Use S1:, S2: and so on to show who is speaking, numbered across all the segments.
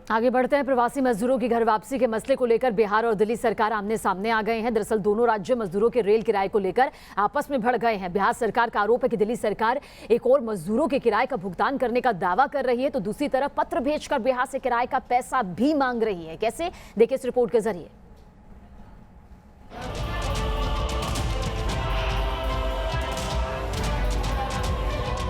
S1: आगे बढ़ते हैं। प्रवासी मजदूरों की घर वापसी के मसले को लेकर बिहार और दिल्ली सरकार आमने सामने आ गए हैं। दरअसल दोनों राज्य मजदूरों के रेल किराए को लेकर आपस में भड़ गए हैं। बिहार सरकार का आरोप है कि दिल्ली सरकार एक और मजदूरों के किराए का भुगतान करने का दावा कर रही है, तो दूसरी तरफ पत्र भेजकर बिहार से किराए का पैसा भी मांग रही है। कैसे, देखिए इस रिपोर्ट के जरिए।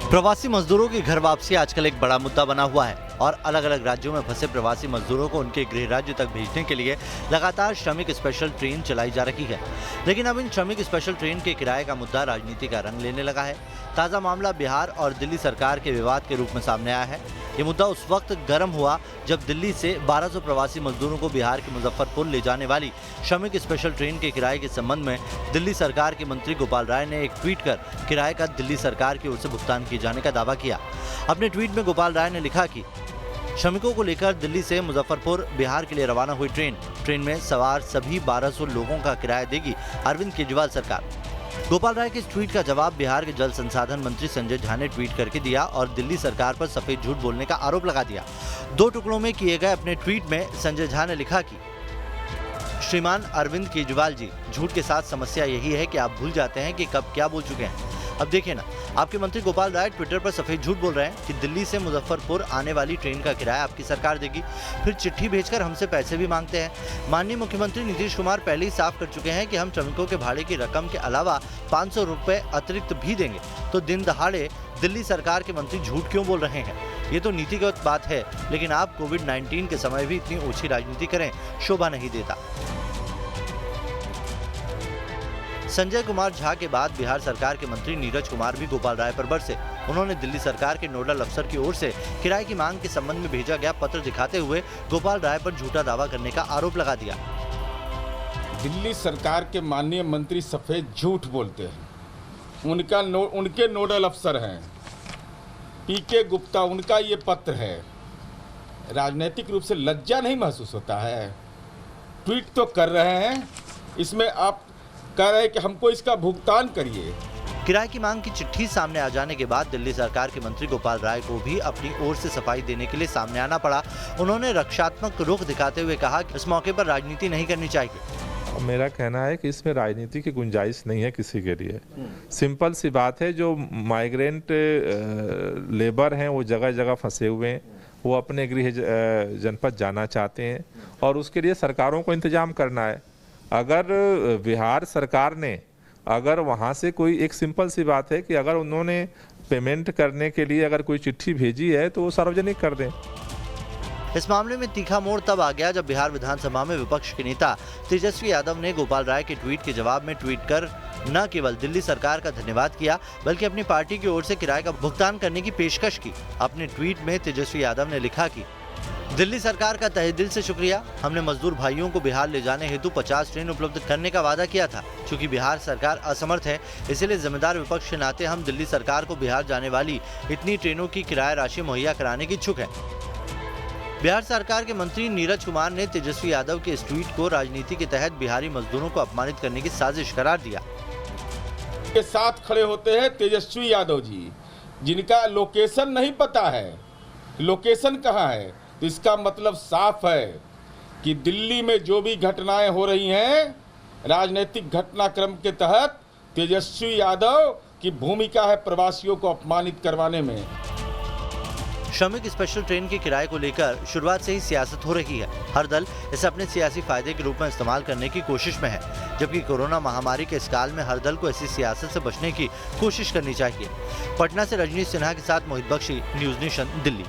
S2: प्रवासी मजदूरों की घर वापसी आजकल एक बड़ा मुद्दा बना हुआ है और अलग अलग राज्यों में फंसे प्रवासी मजदूरों को उनके गृह राज्य तक भेजने के लिए लगातार श्रमिक स्पेशल ट्रेन चलाई जा रही है। लेकिन अब इन श्रमिक स्पेशल ट्रेन के किराए का मुद्दा राजनीति का रंग लेने लगा है। ताज़ा मामला बिहार और दिल्ली सरकार के विवाद के रूप में सामने आया है। ये मुद्दा उस वक्त गर्म हुआ जब दिल्ली से 1200 प्रवासी मजदूरों को बिहार के मुजफ्फरपुर ले जाने वाली श्रमिक स्पेशल ट्रेन के किराए के संबंध में दिल्ली सरकार के मंत्री गोपाल राय ने एक ट्वीट कर किराए का दिल्ली सरकार की ओर से भुगतान किए जाने का दावा किया। अपने ट्वीट में गोपाल राय ने लिखा कि श्रमिकों को लेकर दिल्ली से मुजफ्फरपुर बिहार के लिए रवाना हुई ट्रेन में सवार सभी 1200 लोगों का किराया देगी अरविंद केजरीवाल सरकार। गोपाल राय के इस ट्वीट का जवाब बिहार के जल संसाधन मंत्री संजय झा ने ट्वीट करके दिया और दिल्ली सरकार पर सफेद झूठ बोलने का आरोप लगा दिया। 2 टुकड़ों में किए गए अपने ट्वीट में संजय झा ने लिखा कि श्रीमान अरविंद केजरीवाल जी, झूठ के साथ समस्या यही है कि आप भूल जाते हैं कि कब क्या बोल चुके हैं। अब देखिए ना, आपके मंत्री गोपाल राय ट्विटर पर सफेद झूठ बोल रहे हैं कि दिल्ली से मुजफ्फरपुर आने वाली ट्रेन का किराया आपकी सरकार देगी, फिर चिट्ठी भेजकर हमसे पैसे भी मांगते हैं। माननीय मुख्यमंत्री नीतीश कुमार पहले ही साफ कर चुके हैं कि हम श्रमिकों के भाड़े की रकम के अलावा 500 रुपए अतिरिक्त भी देंगे, तो दिन दहाड़े दिल्ली सरकार के मंत्री झूठ क्यों बोल रहे हैं? ये तो नीतिगत बात है, लेकिन आप कोविड-19 के समय भी इतनी ऊंची राजनीति करें, शोभा नहीं देता। संजय कुमार झा के बाद बिहार सरकार के मंत्री नीरज कुमार भी गोपाल राय पर बरसे। उन्होंने दिल्ली सरकार के नोडल अफसर की ओर से किराए की मांग के संबंध में भेजा गया पत्र दिखाते हुए गोपाल राय पर झूठा दावा करने का आरोप लगा दिया।
S3: दिल्ली सरकार के माननीय मंत्री सफेद झूठ बोलते हैं। उनके नोडल अफसर हैं पीके गुप्ता, उनका ये पत्र है। राजनीतिक रूप से लज्जा नहीं महसूस होता है? ट्वीट तो कर रहे हैं, इसमें आप कह रहे हैं कि हमको इसका भुगतान करिए।
S2: किराए की मांग की चिट्ठी सामने आ जाने के बाद दिल्ली सरकार के मंत्री गोपाल राय को भी अपनी ओर से सफाई देने के लिए सामने आना पड़ा। उन्होंने रक्षात्मक रुख दिखाते हुए कहा कि इस मौके पर राजनीति नहीं करनी चाहिए।
S4: मेरा कहना है कि इसमें राजनीति की गुंजाइश नहीं है किसी के लिए। सिंपल सी बात है, जो माइग्रेंट लेबर हैं वो जगह जगह फंसे हुए हैं, वो अपने गृह जनपद जाना चाहते हैं और उसके लिए सरकारों को इंतजाम करना है। अगर बिहार सरकार ने अगर वहाँ से कोई, एक सिंपल सी बात है कि अगर उन्होंने पेमेंट करने के लिए अगर कोई चिट्ठी भेजी है तो वो सार्वजनिक कर दें।
S2: इस मामले में तीखा मोड़ तब आ गया जब बिहार विधानसभा में विपक्ष के नेता तेजस्वी यादव ने गोपाल राय के ट्वीट के जवाब में ट्वीट कर न केवल दिल्ली सरकार का धन्यवाद किया बल्कि अपनी पार्टी की ओर से किराए का भुगतान करने की पेशकश की। अपने ट्वीट में तेजस्वी यादव ने लिखा कि दिल्ली सरकार का तहे दिल से शुक्रिया। हमने मजदूर भाइयों को बिहार ले जाने हेतु 50 ट्रेन उपलब्ध करने का वादा किया था। चूंकि बिहार सरकार असमर्थ है, इसलिए जिम्मेदार विपक्ष के नाते हम दिल्ली सरकार को बिहार जाने वाली इतनी ट्रेनों की किराया राशि मुहैया कराने की इच्छुक है। बिहार सरकार के मंत्री नीरज कुमार ने तेजस्वी यादव के इस ट्वीट को राजनीति के तहत बिहारी मजदूरों को अपमानित करने की साजिश करार दिया।
S3: के साथ खड़े होते हैं तेजस्वी यादव जी, जिनका लोकेशन नहीं पता है, लोकेशन कहाँ है। तो इसका मतलब साफ है कि दिल्ली में जो भी घटनाएं हो रही हैं, राजनीतिक घटनाक्रम के तहत तेजस्वी यादव की भूमिका है प्रवासियों को अपमानित करवाने में।
S2: श्रमिक स्पेशल ट्रेन के किराए को लेकर शुरुआत से ही सियासत हो रही है। हर दल इसे अपने सियासी फायदे के रूप में इस्तेमाल करने की कोशिश में है, जबकि कोरोना महामारी के इस काल में हर दल को ऐसी सियासत से बचने की कोशिश करनी चाहिए। पटना से रजनीश सिन्हा के साथ मोहित बख्शी, न्यूज़ नेशन, दिल्ली।